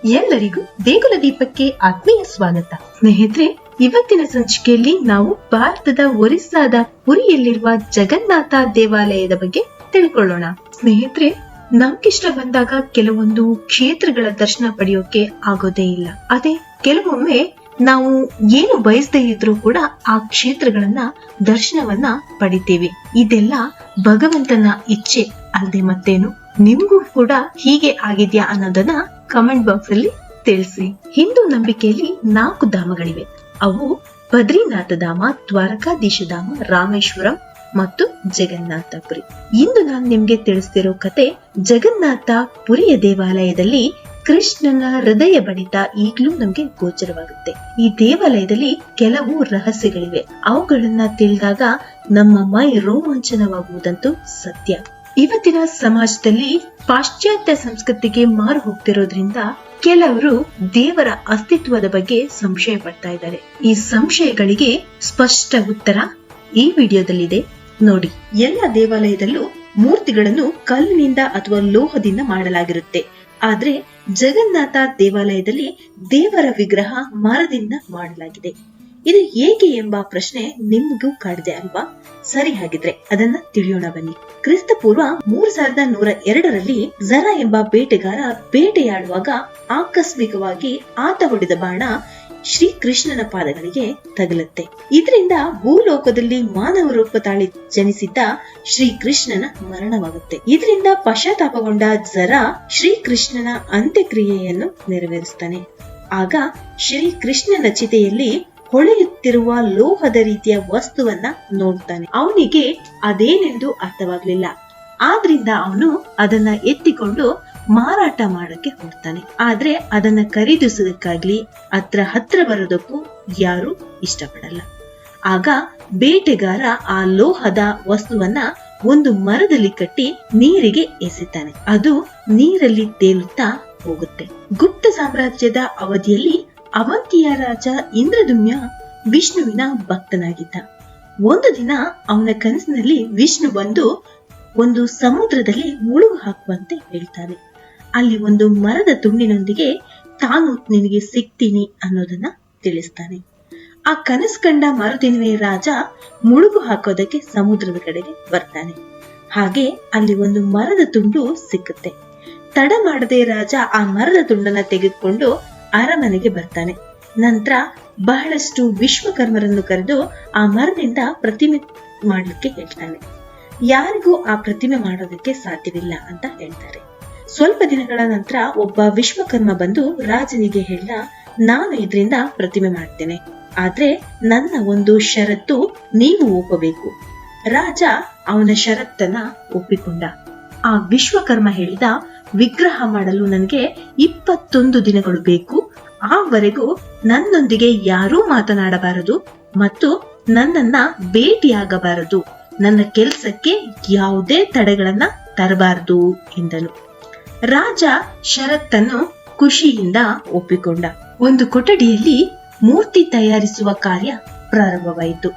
ಎಲ್ಲರಿಗೂ ದೇಗುಲ ದೀಪಕ್ಕೆ ಆತ್ಮೀಯ ಸ್ವಾಗತ. ಸ್ನೇಹಿತರೆ, ಇವತ್ತಿನ ಸಂಚಿಕೆಯಲ್ಲಿ ನಾವು ಭಾರತದ ಒರಿಸ್ಸಾದ ಪುರಿಯಲ್ಲಿರುವ ಜಗನ್ನಾಥ ದೇವಾಲಯದ ಬಗ್ಗೆ ತಿಳ್ಕೊಳ್ಳೋಣ. ಸ್ನೇಹಿತರೆ, ನಮ್ಗಿಷ್ಟ ಬಂದಾಗ ಕೆಲವೊಂದು ಕ್ಷೇತ್ರಗಳ ದರ್ಶನ ಪಡೆಯೋಕೆ ಆಗೋದೇ ಇಲ್ಲ. ಅದೇ ಕೆಲವೊಮ್ಮೆ ನಾವು ಏನು ಬಯಸದೇ ಇದ್ರೂ ಕೂಡ ಆ ಕ್ಷೇತ್ರಗಳನ್ನ ದರ್ಶನವನ್ನ ಪಡಿತೀವಿ. ಇದೆಲ್ಲ ಭಗವಂತನ ಇಚ್ಛೆ ಅಲ್ಲದೆ ಮತ್ತೇನು. ನಿಮ್ಗೂ ಕೂಡ ಹೀಗೆ ಆಗಿದ್ಯಾ ಅನ್ನೋದನ್ನ ಕಮೆಂಟ್ ಬಾಕ್ಸ್ ಅಲ್ಲಿ ತಿಳಿಸಿ. ಹಿಂದೂ ನಂಬಿಕೆಯಲ್ಲಿ 4 ಧಾಮಗಳಿವೆ. ಅವು ಬದ್ರಿನಾಥ ಧಾಮ, ದ್ವಾರಕಾಧೀಶ ಧಾಮ, ರಾಮೇಶ್ವರಂ ಮತ್ತು ಜಗನ್ನಾಥಪುರಿ. ಇಂದು ನಾನು ನಿಮ್ಗೆ ತಿಳಿಸ್ತಿರೋ ಕತೆ ಜಗನ್ನಾಥ ಪುರಿಯ ದೇವಾಲಯದಲ್ಲಿ ಕೃಷ್ಣನ ಹೃದಯ ಬಡಿತ ಈಗ್ಲೂ ನಮ್ಗೆ ಗೋಚರವಾಗುತ್ತೆ. ಈ ದೇವಾಲಯದಲ್ಲಿ ಕೆಲವು ರಹಸ್ಯಗಳಿವೆ. ಅವುಗಳನ್ನ ತಿಳಿದಾಗ ನಮ್ಮ ಮೈ ರೋಮಾಂಚನವಾಗುವುದಂತೂ ಸತ್ಯ. ಇವತ್ತಿನ ಸಮಾಜದಲ್ಲಿ ಪಾಶ್ಚಾತ್ಯ ಸಂಸ್ಕೃತಿಗೆ ಮಾರು ಹೋಗ್ತಿರೋದ್ರಿಂದ ಕೆಲವರು ದೇವರ ಅಸ್ತಿತ್ವದ ಬಗ್ಗೆ ಸಂಶಯ ಪಡ್ತಾ ಇದ್ದಾರೆ. ಈ ಸಂಶಯಗಳಿಗೆ ಸ್ಪಷ್ಟ ಉತ್ತರ ಈ ವಿಡಿಯೋದಲ್ಲಿದೆ, ನೋಡಿ. ಎಲ್ಲ ದೇವಾಲಯದಲ್ಲೂ ಮೂರ್ತಿಗಳನ್ನು ಕಲ್ಲಿನಿಂದ ಅಥವಾ ಲೋಹದಿಂದ ಮಾಡಲಾಗಿರುತ್ತೆ. ಆದ್ರೆ ಜಗನ್ನಾಥ ದೇವಾಲಯದಲ್ಲಿ ದೇವರ ವಿಗ್ರಹ ಮರದಿಂದ ಮಾಡಲಾಗಿದೆ. ಇದು ಹೇಗೆ ಎಂಬ ಪ್ರಶ್ನೆ ನಿಮಗೂ ಕಾಡಿದೆ ಅಲ್ವಾ? ಸರಿ, ಹಾಗಿದ್ರೆ ಅದನ್ನ ತಿಳಿಯೋಣ ಬನ್ನಿ. ಕ್ರಿಸ್ತ ಪೂರ್ವ 3102ರಲ್ಲಿ ಜರ ಎಂಬ ಬೇಟೆಗಾರ ಬೇಟೆಯಾಡುವಾಗ ಆಕಸ್ಮಿಕವಾಗಿ ಆತ ಹೊಡೆದ ಬಾಣ ಶ್ರೀ ಕೃಷ್ಣನ ಪಾದಗಳಿಗೆ ತಗಲುತ್ತೆ. ಇದರಿಂದ ಭೂಲೋಕದಲ್ಲಿ ಮಾನವ ರೂಪ ತಾಳಿ ಜನಿಸಿದ್ದ ಶ್ರೀ ಕೃಷ್ಣನ ಮರಣವಾಗುತ್ತೆ. ಇದರಿಂದ ಪಶ್ಚಾತ್ತಾಪಗೊಂಡ ಜರ ಶ್ರೀ ಕೃಷ್ಣನ ಅಂತ್ಯಕ್ರಿಯೆಯನ್ನು ನೆರವೇರಿಸ್ತಾನೆ. ಆಗ ಶ್ರೀ ಕೃಷ್ಣನ ಚಿತೆಯಲ್ಲಿ ಹೊಳೆಯುತ್ತಿರುವ ಲೋಹದ ರೀತಿಯ ವಸ್ತುವನ್ನ ನೋಡ್ತಾನೆ. ಅವನಿಗೆ ಅದೇನೆಂದು ಅರ್ಥವಾಗ್ಲಿಲ್ಲ. ಆದ್ರಿಂದ ಅವನು ಅದನ್ನ ಎತ್ತಿಕೊಂಡು ಮಾರಾಟ ಮಾಡಕ್ಕೆ ಹೊರಡ್ತಾನೆ. ಆದ್ರೆ ಅದನ್ನ ಖರೀದಿಸೋದಕ್ಕಾಗ್ಲಿ ಹತ್ರ ಬರೋದಕ್ಕೂ ಯಾರು ಇಷ್ಟಪಡಲ್ಲ. ಆಗ ಬೇಟೆಗಾರ ಆ ಲೋಹದ ವಸ್ತುವನ್ನ ಒಂದು ಮರದಲ್ಲಿ ಕಟ್ಟಿ ನೀರಿಗೆ ಎಸೆತಾನೆ. ಅದು ನೀರಲ್ಲಿ ತೇಲುತ್ತಾ ಹೋಗುತ್ತೆ. ಗುಪ್ತ ಸಾಮ್ರಾಜ್ಯದ ಅವಧಿಯಲ್ಲಿ ಅವಂತಿಯ ರಾಜ ಇಂದ್ರದುಮ್ನ ವಿಷ್ಣುವಿನ ಭಕ್ತನಾಗಿದ್ದ. ಒಂದು ದಿನ ಅವನ ಕನಸಿನಲ್ಲಿ ವಿಷ್ಣು ಬಂದು ಒಂದು ಸಮುದ್ರದಲ್ಲಿ ಮುಳುಗು ಹಾಕುವಂತೆ ಹೇಳ್ತಾನೆ. ಅಲ್ಲಿ ಒಂದು ಮರದ ತುಂಡಿನೊಂದಿಗೆ ತಾನು ನಿನಗೆ ಸಿಗ್ತೀನಿ ಅನ್ನೋದನ್ನ ತಿಳಿಸ್ತಾನೆ. ಆ ಕನಸು ಕಂಡ ಮರುದಿನವೇ ರಾಜ ಮುಳುಗು ಹಾಕೋದಕ್ಕೆ ಸಮುದ್ರದ ಕಡೆಗೆ ಬರ್ತಾನೆ. ಹಾಗೆ ಅಲ್ಲಿ ಒಂದು ಮರದ ತುಂಡು ಸಿಕ್ಕುತ್ತೆ. ತಡ ಮಾಡದೆ ರಾಜ ಆ ಮರದ ತುಂಡನ್ನ ತೆಗೆದುಕೊಂಡು ಅರಮನೆಗೆ ಬರ್ತಾನೆ. ನಂತರ ಬಹಳಷ್ಟು ವಿಶ್ವಕರ್ಮರನ್ನು ಕರೆದು ಆ ಮರದಿಂದ ಪ್ರತಿಮೆ ಮಾಡ್ಲಿಕ್ಕೆ ಹೇಳ್ತಾನೆ. ಯಾರಿಗೂ ಆ ಪ್ರತಿಮೆ ಮಾಡೋದಕ್ಕೆ ಸಾಧ್ಯವಿಲ್ಲ ಅಂತ ಹೇಳ್ತಾರೆ. ಸ್ವಲ್ಪ ದಿನಗಳ ನಂತರ ಒಬ್ಬ ವಿಶ್ವಕರ್ಮ ಬಂದು ರಾಜನಿಗೆ ಹೇಳ್ದ, ನಾನು ಇದರಿಂದ ಪ್ರತಿಮೆ ಮಾಡ್ತೇನೆ, ಆದ್ರೆ ನನ್ನ ಒಂದು ಷರತ್ತು ನೀವು ಒಪ್ಪಬೇಕು. ರಾಜ ಅವನ ಷರತ್ತನ್ನ ಒಪ್ಪಿಕೊಂಡ. ಆ ವಿಶ್ವಕರ್ಮ ಹೇಳಿದ, ವಿಗ್ರಹ ಮಾಡಲು ನನಗೆ 21 ದಿನಗಳು ಬೇಕು. ಆವರೆಗೂ ನನ್ನೊಂದಿಗೆ ಯಾರೂ ಮಾತನಾಡಬಾರದು ಮತ್ತು ನನ್ನನ್ನ ಭೇಟಿಯಾಗಬಾರದು. ನನ್ನ ಕೆಲಸಕ್ಕೆ ಯಾವುದೇ ತಡೆಗಳನ್ನ ತರಬಾರದು ಎಂದನು. ರಾಜ ಷರತ್ತನ್ನು ಖುಷಿಯಿಂದ ಒಪ್ಪಿಕೊಂಡ. ಒಂದು ಕೊಠಡಿಯಲ್ಲಿ ಮೂರ್ತಿ ತಯಾರಿಸುವ ಕಾರ್ಯ ಪ್ರಾರಂಭವಾಯಿತು.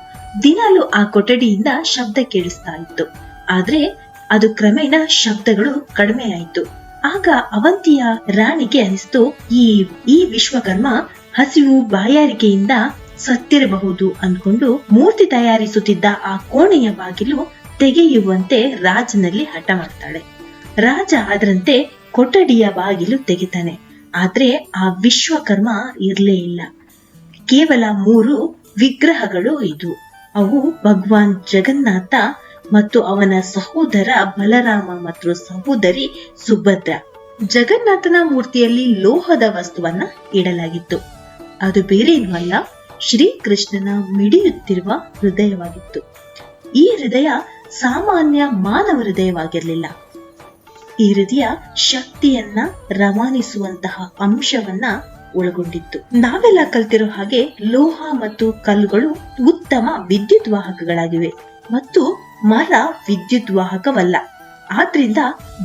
ದಿನಾಲು ಆ ಕೊಠಡಿಯಿಂದ ಶಬ್ದ ಕೇಳಿಸ್ತಾ ಇತ್ತು. ಆದ್ರೆ ಅದು ಕ್ರಮೇಣ ಶಬ್ದಗಳು ಕಡಿಮೆ ಆಯಿತು. ಆಗ ಅವಂತಿಯ ರಾಣಿಗೆ ಅನಿಸ್ತು, ಈ ವಿಶ್ವಕರ್ಮ ಹಸಿವು ಬಾಯಾರಿಕೆಯಿಂದ ಸತ್ತಿರಬಹುದು ಅಂದ್ಕೊಂಡು ಮೂರ್ತಿ ತಯಾರಿಸುತ್ತಿದ್ದ ಆ ಕೋಣೆಯ ಬಾಗಿಲು ತೆಗೆಯುವಂತೆ ರಾಜನಲ್ಲಿ ಹಠ ಮಾಡ್ತಾಳೆ. ರಾಜ ಅದರಂತೆ ಕೊಠಡಿಯ ಬಾಗಿಲು ತೆಗಿತಾನೆ. ಆದ್ರೆ ಆ ವಿಶ್ವಕರ್ಮ ಇರ್ಲೇ ಇಲ್ಲ. ಕೇವಲ 3 ವಿಗ್ರಹಗಳು ಇದು. ಅವು ಭಗವಾನ್ ಜಗನ್ನಾಥ ಮತ್ತು ಅವನ ಸಹೋದರ ಬಲರಾಮ ಮತ್ತು ಸಹೋದರಿ ಸುಭದ್ರ. ಜಗನ್ನಾಥನ ಮೂರ್ತಿಯಲ್ಲಿ ಲೋಹದ ವಸ್ತುವನ್ನ ಇಡಲಾಗಿತ್ತು. ಅದು ಬೇರೇನೂ ಅಲ್ಲ, ಶ್ರೀ ಕೃಷ್ಣನ ಮಿಡಿಯುತ್ತಿರುವ ಹೃದಯವಾಗಿತ್ತು. ಈ ಹೃದಯ ಸಾಮಾನ್ಯ ಮಾನವ ಹೃದಯವಾಗಿರಲಿಲ್ಲ. ಈ ಹೃದಯ ಶಕ್ತಿಯನ್ನ ರವಾನಿಸುವಂತಹ ಅಂಶವನ್ನ ಒಳಗೊಂಡಿತ್ತು. ನಾವೆಲ್ಲ ಕಲ್ತಿರೋ ಹಾಗೆ ಲೋಹ ಮತ್ತು ಕಲ್ಲುಗಳು ಉತ್ತಮ ವಿದ್ಯುತ್ ವಾಹಕಗಳಾಗಿವೆ ಮತ್ತು ಮರ ವಿದ್ಯುತ್ ವಾಹಕವಲ್ಲ. ಆದ್ರಿಂದ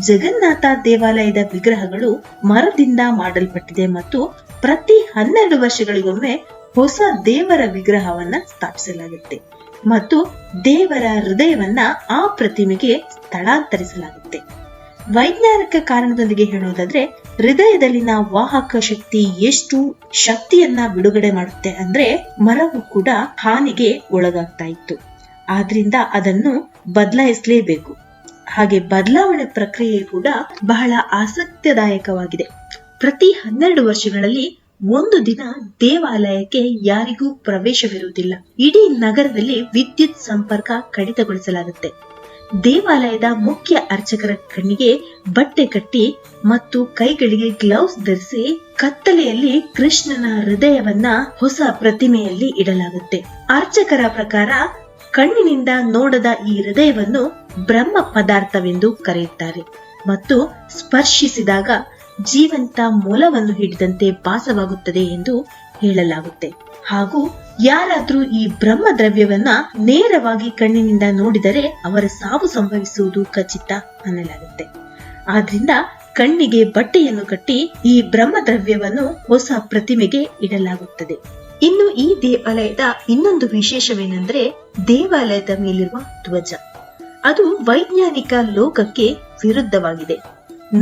ಜಗನ್ನಾಥ ದೇವಾಲಯದ ವಿಗ್ರಹಗಳು ಮರದಿಂದ ಮಾಡಲ್ಪಟ್ಟಿದೆ ಮತ್ತು ಪ್ರತಿ 12 ವರ್ಷಗಳಿಗೊಮ್ಮೆ ಹೊಸ ದೇವರ ವಿಗ್ರಹವನ್ನ ಸ್ಥಾಪಿಸಲಾಗುತ್ತೆ ಮತ್ತು ದೇವರ ಹೃದಯವನ್ನ ಆ ಪ್ರತಿಮೆಗೆ ಸ್ಥಳಾಂತರಿಸಲಾಗುತ್ತೆ. ವೈಜ್ಞಾನಿಕ ಕಾರಣದೊಂದಿಗೆ ಹೇಳುವುದಾದ್ರೆ, ಹೃದಯದಲ್ಲಿನ ವಾಹಕ ಶಕ್ತಿ ಎಷ್ಟು ಶಕ್ತಿಯನ್ನ ಬಿಡುಗಡೆ ಮಾಡುತ್ತೆ ಅಂದ್ರೆ ಮರವು ಕೂಡ ಹಾನಿಗೆ ಒಳಗಾಗ್ತಾ ಇತ್ತು. ಆದ್ರಿಂದ ಅದನ್ನು ಬದಲಾಯಿಸಲೇಬೇಕು. ಹಾಗೆ ಬದಲಾವಣೆ ಪ್ರಕ್ರಿಯೆ ಕೂಡ ಬಹಳ ಆಸಕ್ತಿದಾಯಕವಾಗಿದೆ. ಪ್ರತಿ 12 ವರ್ಷಗಳಲ್ಲಿ ಒಂದು ದಿನ ದೇವಾಲಯಕ್ಕೆ ಯಾರಿಗೂ ಪ್ರವೇಶವಿರುವುದಿಲ್ಲ. ಇಡೀ ನಗರದಲ್ಲಿ ವಿದ್ಯುತ್ ಸಂಪರ್ಕ ಕಡಿತಗೊಳಿಸಲಾಗುತ್ತೆ. ದೇವಾಲಯದ ಮುಖ್ಯ ಅರ್ಚಕರ ಕಣ್ಣಿಗೆ ಬಟ್ಟೆ ಕಟ್ಟಿ ಮತ್ತು ಕೈಗಳಿಗೆ ಗ್ಲೌಸ್ ಧರಿಸಿ ಕತ್ತಲೆಯಲ್ಲಿ ಕೃಷ್ಣನ ಹೃದಯವನ್ನ ಹೊಸ ಪ್ರತಿಮೆಯಲ್ಲಿ ಇಡಲಾಗುತ್ತೆ. ಅರ್ಚಕರ ಪ್ರಕಾರ ಕಣ್ಣಿನಿಂದ ನೋಡದ ಈ ಹೃದಯವನ್ನು ಬ್ರಹ್ಮ ಪದಾರ್ಥವೆಂದು ಕರೆಯುತ್ತಾರೆ ಮತ್ತು ಸ್ಪರ್ಶಿಸಿದಾಗ ಜೀವಂತ ಮೊಲವನ್ನು ಹಿಡಿದಂತೆ ಭಾಸವಾಗುತ್ತದೆ ಎಂದು ಹೇಳಲಾಗುತ್ತೆ. ಹಾಗೂ ಯಾರಾದ್ರೂ ಈ ಬ್ರಹ್ಮ ದ್ರವ್ಯವನ್ನ ನೇರವಾಗಿ ಕಣ್ಣಿನಿಂದ ನೋಡಿದರೆ ಅವರ ಸಾವು ಸಂಭವಿಸುವುದು ಖಚಿತ ಅನ್ನಲಾಗುತ್ತೆ. ಆದ್ರಿಂದ ಕಣ್ಣಿಗೆ ಬಟ್ಟೆಯನ್ನು ಕಟ್ಟಿ ಈ ಬ್ರಹ್ಮ ದ್ರವ್ಯವನ್ನು ಹೊಸ ಪ್ರತಿಮೆಗೆ ಇಡಲಾಗುತ್ತದೆ. ಇನ್ನು ಈ ದೇವಾಲಯದ ಇನ್ನೊಂದು ವಿಶೇಷವೇನೆಂದ್ರೆ ದೇವಾಲಯದ ಮೇಲಿರುವ ಧ್ವಜ. ಅದು ವೈಜ್ಞಾನಿಕ ಲೋಕಕ್ಕೆ ವಿರುದ್ಧವಾಗಿದೆ.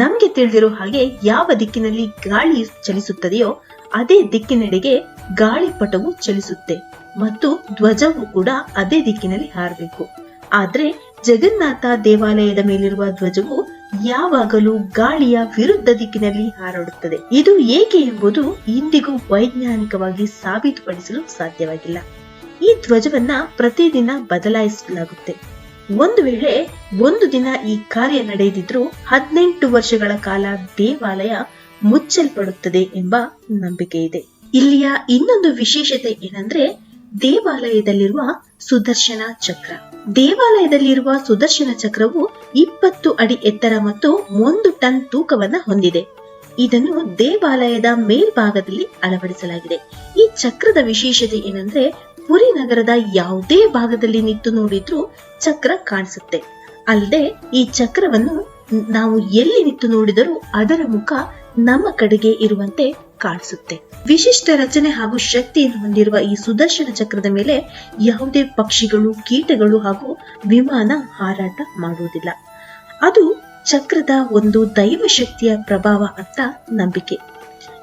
ನಮ್ಗೆ ತಿಳಿದಿರೋ ಹಾಗೆ ಯಾವ ದಿಕ್ಕಿನಲ್ಲಿ ಗಾಳಿ ಚಲಿಸುತ್ತದೆಯೋ ಅದೇ ದಿಕ್ಕಿನೆಡೆಗೆ ಗಾಳಿಪಟವು ಚಲಿಸುತ್ತೆ ಮತ್ತು ಧ್ವಜವು ಕೂಡ ಅದೇ ದಿಕ್ಕಿನಲ್ಲಿ ಹಾರಬೇಕು. ಆದ್ರೆ ಜಗನ್ನಾಥ ದೇವಾಲಯದ ಮೇಲಿರುವ ಧ್ವಜವು ಯಾವಾಗಲೂ ಗಾಳಿಯ ವಿರುದ್ಧ ದಿಕ್ಕಿನಲ್ಲಿ ಹಾರಾಡುತ್ತದೆ. ಇದು ಏಕೆ ಎಂಬುದು ಇಂದಿಗೂ ವೈಜ್ಞಾನಿಕವಾಗಿ ಸಾಬೀತುಪಡಿಸಲು ಸಾಧ್ಯವಾಗಿಲ್ಲ. ಈ ಧ್ವಜವನ್ನ ಪ್ರತಿದಿನ ಬದಲಾಯಿಸಲಾಗುತ್ತೆ. ಒಂದು ವೇಳೆ ಒಂದು ದಿನ ಈ ಕಾರ್ಯ ನಡೆಯದಿದ್ರೂ 18 ವರ್ಷಗಳ ಕಾಲ ದೇವಾಲಯ ಮುಚ್ಚಲ್ಪಡುತ್ತದೆ ಎಂಬ ನಂಬಿಕೆ ಇದೆ. ಇಲ್ಲಿಯ ಇನ್ನೊಂದು ವಿಶೇಷತೆ ಏನಂದ್ರೆ ದೇವಾಲಯದಲ್ಲಿರುವ ಸುದರ್ಶನ ಚಕ್ರ. ದೇವಾಲಯದಲ್ಲಿರುವ ಸುದರ್ಶನ ಚಕ್ರವು 20 ಅಡಿ ಎತ್ತರ ಮತ್ತು 1 ಟನ್ ತೂಕವನ್ನ ಹೊಂದಿದೆ. ಇದನ್ನು ದೇವಾಲಯದ ಮೇಲ್ಭಾಗದಲ್ಲಿ ಅಳವಡಿಸಲಾಗಿದೆ. ಈ ಚಕ್ರದ ವಿಶೇಷತೆ ಏನಂದ್ರೆ ಪುರಿ ನಗರದ ಯಾವುದೇ ಭಾಗದಲ್ಲಿ ನಿಂತು ನೋಡಿದ್ರೂ ಚಕ್ರ ಕಾಣಿಸುತ್ತೆ. ಅಲ್ಲದೆ ಈ ಚಕ್ರವನ್ನು ನಾವು ಎಲ್ಲಿ ನಿಂತು ನೋಡಿದರೂ ಅದರ ಮುಖ ನಮ್ಮ ಕಡೆಗೆ ಇರುವಂತೆ ಕಾಣಿಸುತ್ತೆ. ವಿಶಿಷ್ಟ ರಚನೆ ಹಾಗೂ ಶಕ್ತಿಯನ್ನು ಹೊಂದಿರುವ ಈ ಸುದರ್ಶನ ಚಕ್ರದ ಮೇಲೆ ಯಾವುದೇ ಪಕ್ಷಿಗಳು, ಕೀಟಗಳು ಹಾಗೂ ವಿಮಾನ ಹಾರಾಟ ಮಾಡುವುದಿಲ್ಲ. ಅದು ಚಕ್ರದ ಒಂದು ದೈವ ಶಕ್ತಿಯ ಪ್ರಭಾವ ಅಂತ ನಂಬಿಕೆ.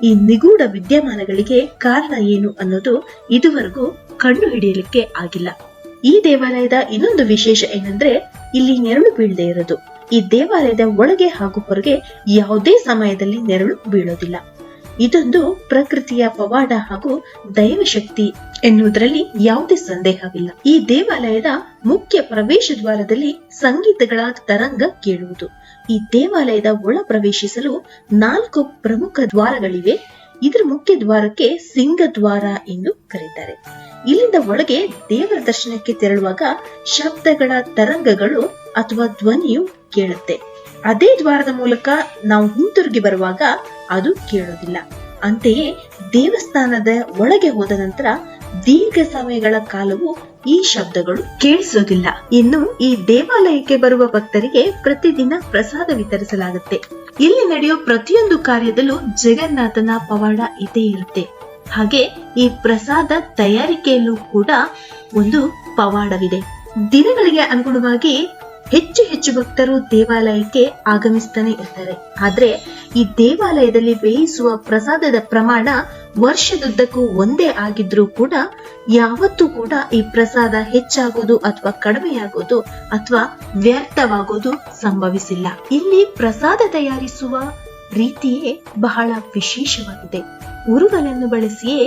ಈ ನಿಗೂಢ ವಿದ್ಯಮಾನಗಳಿಗೆ ಕಾರಣ ಏನು ಅನ್ನೋದು ಇದುವರೆಗೂ ಕಂಡು ಹಿಡಿಯಲಿಕ್ಕೆ ಆಗಿಲ್ಲ. ಈ ದೇವಾಲಯದ ಇನ್ನೊಂದು ವಿಶೇಷ ಏನಂದ್ರೆ ಇಲ್ಲಿ ನೆರಳು ಬೀಳದೆ ಇರೋದು. ಈ ದೇವಾಲಯದ ಒಳಗೆ ಹಾಗೂ ಹೊರಗೆ ಯಾವುದೇ ಸಮಯದಲ್ಲಿ ನೆರಳು ಬೀಳೋದಿಲ್ಲ. ಇದೊಂದು ಪ್ರಕೃತಿಯ ಪವಾಡ ಹಾಗೂ ದೈವಶಕ್ತಿ ಎನ್ನುವುದರಲ್ಲಿ ಯಾವುದೇ ಸಂದೇಹವಿಲ್ಲ. ಈ ದೇವಾಲಯದ ಮುಖ್ಯ ಪ್ರವೇಶ ದ್ವಾರದಲ್ಲಿ ಸಂಗೀತಗಳ ತರಂಗ ಕೇಳುವುದು. ಈ ದೇವಾಲಯದ ಒಳ ಪ್ರವೇಶಿಸಲು 4 ಪ್ರಮುಖ ದ್ವಾರಗಳಿವೆ. ಇದರ ಮುಖ್ಯ ದ್ವಾರಕ್ಕೆ ಸಿಂಗದ್ವಾರ ಎಂದು ಕರೀತಾರೆ. ಇಲ್ಲಿಂದ ಒಳಗೆ ದೇವರ ದರ್ಶನಕ್ಕೆ ತೆರಳುವಾಗ ಶಬ್ದಗಳ ತರಂಗಗಳು ಅಥವಾ ಧ್ವನಿಯು ಕೇಳುತ್ತೆ. ಅದೇ ದ್ವಾರದ ಮೂಲಕ ನಾವು ಹಿಂತಿರುಗಿ ಬರುವಾಗ ಅದು ಕೇಳೋದಿಲ್ಲ. ಅಂತೆಯೇ ದೇವಸ್ಥಾನದ ಒಳಗೆ ಹೋದ ನಂತರ ದೀರ್ಘ ಸಮಯಗಳ ಕಾಲವು ಈ ಶಬ್ದಗಳು ಕೇಳಿಸೋದಿಲ್ಲ. ಇನ್ನು ಈ ದೇವಾಲಯಕ್ಕೆ ಬರುವ ಭಕ್ತರಿಗೆ ಪ್ರತಿದಿನ ಪ್ರಸಾದ ವಿತರಿಸಲಾಗುತ್ತೆ. ಇಲ್ಲಿ ನಡೆಯೋ ಪ್ರತಿಯೊಂದು ಕಾರ್ಯದಲ್ಲೂ ಜಗನ್ನಾಥನ ಪವಾಡ ಇದ್ದೇ ಇರುತ್ತೆ. ಹಾಗೆ ಈ ಪ್ರಸಾದ ತಯಾರಿಕೆಯಲ್ಲೂ ಕೂಡ ಒಂದು ಪವಾಡವಿದೆ. ದಿನಗಳಿಗೆ ಅನುಗುಣವಾಗಿ ಹೆಚ್ಚು ಹೆಚ್ಚು ಭಕ್ತರು ದೇವಾಲಯಕ್ಕೆ ಆಗಮಿಸ್ತಾನೆ ಇರ್ತಾರೆ. ಆದ್ರೆ ಈ ದೇವಾಲಯದಲ್ಲಿ ಬೇಯಿಸುವ ಪ್ರಸಾದದ ಪ್ರಮಾಣ ವರ್ಷದುದ್ದಕ್ಕೂ ಒಂದೇ ಆಗಿದ್ರೂ ಕೂಡ ಯಾವತ್ತೂ ಕೂಡ ಈ ಪ್ರಸಾದ ಹೆಚ್ಚಾಗೋದು ಅಥವಾ ಕಡಿಮೆಯಾಗೋದು ಅಥವಾ ವ್ಯರ್ಥವಾಗೋದು ಸಂಭವಿಸಿಲ್ಲ. ಇಲ್ಲಿ ಪ್ರಸಾದ ತಯಾರಿಸುವ ರೀತಿಯೇ ಬಹಳ ವಿಶೇಷವಾಗಿದೆ. ಉರುಗಲನ್ನು ಬಳಸಿಯೇ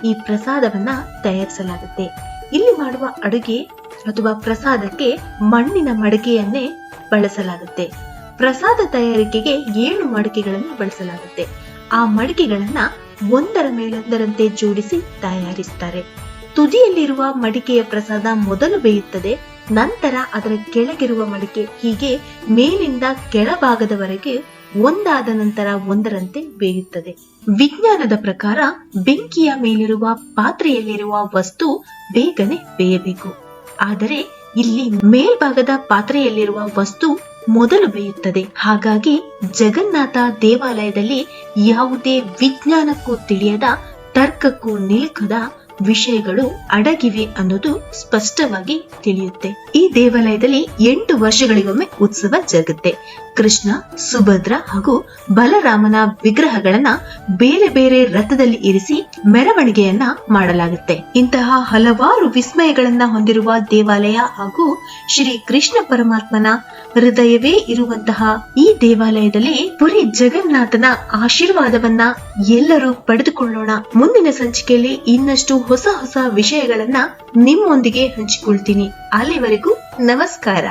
ಈ ಪ್ರಸಾದವನ್ನ ತಯಾರಿಸಲಾಗುತ್ತೆ. ಇಲ್ಲಿ ಮಾಡುವ ಅಡುಗೆ ಅಥವಾ ಪ್ರಸಾದಕ್ಕೆ ಮಣ್ಣಿನ ಮಡಕೆಯನ್ನೇ ಬಳಸಲಾಗುತ್ತೆ. ಪ್ರಸಾದ ತಯಾರಿಕೆಗೆ 7 ಮಡಕೆಗಳನ್ನು ಬಳಸಲಾಗುತ್ತೆ. ಆ ಮಡಕೆಗಳನ್ನ ಒಂದರ ಮೇಲೊಂದರಂತೆ ಜೋಡಿಸಿ ತಯಾರಿಸುತ್ತಾರೆ. ತುದಿಯಲ್ಲಿರುವ ಮಡಿಕೆಯ ಪ್ರಸಾದ ಮೊದಲು ಬೇಯುತ್ತದೆ, ನಂತರ ಅದರ ಕೆಳಗಿರುವ ಮಡಿಕೆ, ಹೀಗೆ ಮೇಲಿಂದ ಕೆಳಭಾಗದವರೆಗೆ ಒಂದಾದ ನಂತರ ಒಂದರಂತೆ ಬೇಯುತ್ತದೆ. ವಿಜ್ಞಾನದ ಪ್ರಕಾರ ಬೆಂಕಿಯ ಮೇಲಿರುವ ಪಾತ್ರೆಯಲ್ಲಿರುವ ವಸ್ತು ಬೇಗನೆ ಬೇಯಬೇಕು. ಆದರೆ ಇಲ್ಲಿ ಮೇಲ್ಭಾಗದ ಪಾತ್ರೆಯಲ್ಲಿರುವ ವಸ್ತು ಮೊದಲು ಬೇಯುತ್ತದೆ. ಹಾಗಾಗಿ ಜಗನ್ನಾಥ ದೇವಾಲಯದಲ್ಲಿ ಯಾವುದೇ ವಿಜ್ಞಾನಕ್ಕೂ ತಿಳಿಯದ, ತರ್ಕಕ್ಕೂ ನಿಲುಕದ ವಿಷಯಗಳು ಅಡಗಿವೆ ಅನ್ನೋದು ಸ್ಪಷ್ಟವಾಗಿ ತಿಳಿಯುತ್ತೆ. ಈ ದೇವಾಲಯದಲ್ಲಿ 8 ವರ್ಷಗಳಿಗೊಮ್ಮೆ ಉತ್ಸವ ಜರುಗುತ್ತೆ. ಕೃಷ್ಣ, ಸುಭದ್ರ ಹಾಗೂ ಬಲರಾಮನ ವಿಗ್ರಹಗಳನ್ನ ಬೇರೆ ಬೇರೆ ರಥದಲ್ಲಿ ಇರಿಸಿ ಮೆರವಣಿಗೆಯನ್ನ ಮಾಡಲಾಗುತ್ತೆ. ಇಂತಹ ಹಲವಾರು ವಿಸ್ಮಯಗಳನ್ನ ಹೊಂದಿರುವ ದೇವಾಲಯ ಹಾಗೂ ಶ್ರೀ ಕೃಷ್ಣ ಪರಮಾತ್ಮನ ಹೃದಯವೇ ಇರುವಂತಹ ಈ ದೇವಾಲಯದಲ್ಲಿ ಪುರಿ ಜಗನ್ನಾಥನ ಆಶೀರ್ವಾದವನ್ನ ಎಲ್ಲರೂ ಪಡೆದುಕೊಳ್ಳೋಣ. ಮುಂದಿನ ಸಂಚಿಕೆಯಲ್ಲಿ ಇನ್ನಷ್ಟು ಹೊಸ ಹೊಸ ವಿಷಯಗಳನ್ನ ನಿಮ್ಮೊಂದಿಗೆ ಹಂಚಿಕೊಳ್ತೀನಿ. ಅಲ್ಲಿವರೆಗೂ ನಮಸ್ಕಾರ.